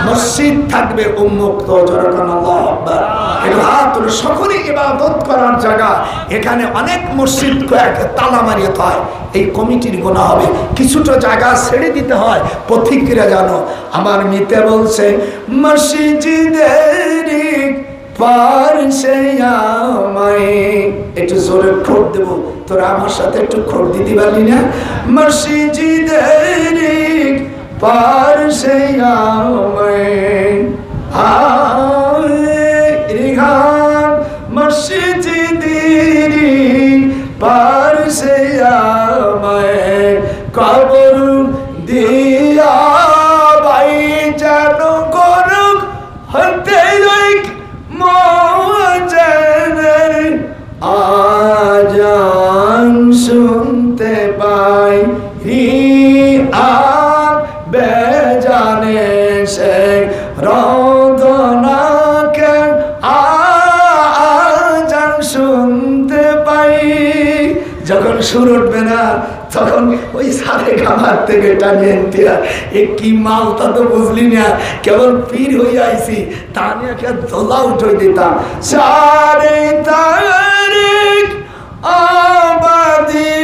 মসজিদ থাকবে উন্মুক্ত, জনগণ আল্লাহু আকবার। এটা হাত সকলেই ইবাদত করার জায়গা। এখানে অনেক মসজিদ তালা মারিয়ে হয়, এই কমিটির গুনাহ হবে। কিছুটা জায়গা ছেড়ে দিতে হয় পথিকরা জানো। আমার মিতে বলছে মসজিদের পাশে আমায়, একটু জোরে খোঁড় দেবো, তোরা আমার সাথে একটু খোঁড় দিতে পারলি না? মসজিদের পাশে আমায় মসজিদের পাশে আমায় কবর দিয়া ভাই যেন করুক হতে আজান শুনতে পাই আর বেজানে সে রোদনাকে আজান শুনতে পাই। যখন সুর উঠবে না তখন ওই সারে খাবার থেকে টানিয়ে দিয়া এ কি মাল তা তো বুঝলি না, কেবল পীর হয়ে আইছি তা নিয়ে দোলা উঠে দিতাম। সারে তারিখ আবাদিকে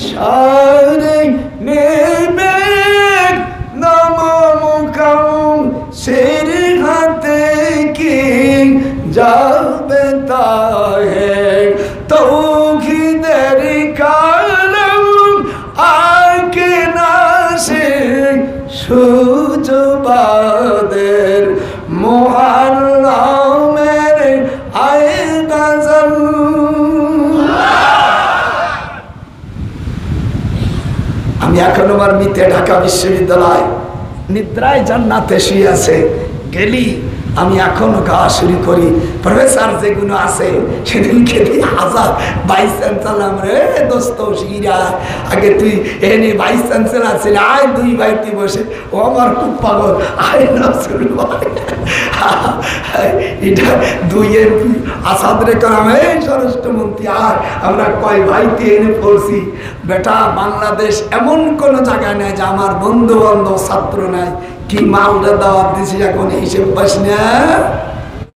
সারে নেবে নমমুকাম সের হাতে কি যাবে তাহে তৌহিদের কালাম আকে নাসে সুজবাদের মুহাররমের আয়ে গজল। আমি এখন আমার মিতে ঢাকা বিশ্ববিদ্যালয় নিদ্রায় জান্নাতে শুয়ে আছে, গেলি আমি এখনো গাওয়া শুরু করি। প্রফেসর যেগুলো আছে সেদিনকে হাজার ভাইস চ্যান্সেলার রে দোস্ত শিরা আগে তুই এনে ভাইস চ্যান্সেলার ছিল আয় দুই ভাইতে বসে, ও আমার খুব পাগল আয় না শুরু এটা দুই এমপি আসাদ রে কালাম এই স্বরাষ্ট্রমন্ত্রী আর আমরা কয় ভাইতে এনে পড়ছি। বেটা বাংলাদেশ এমন কোনো জায়গায় নেই যে আমার বন্ধু বান্ধব ছাত্র নাই। কি মালটা দাওয়াত দিছি এখন হিসেব পাস না।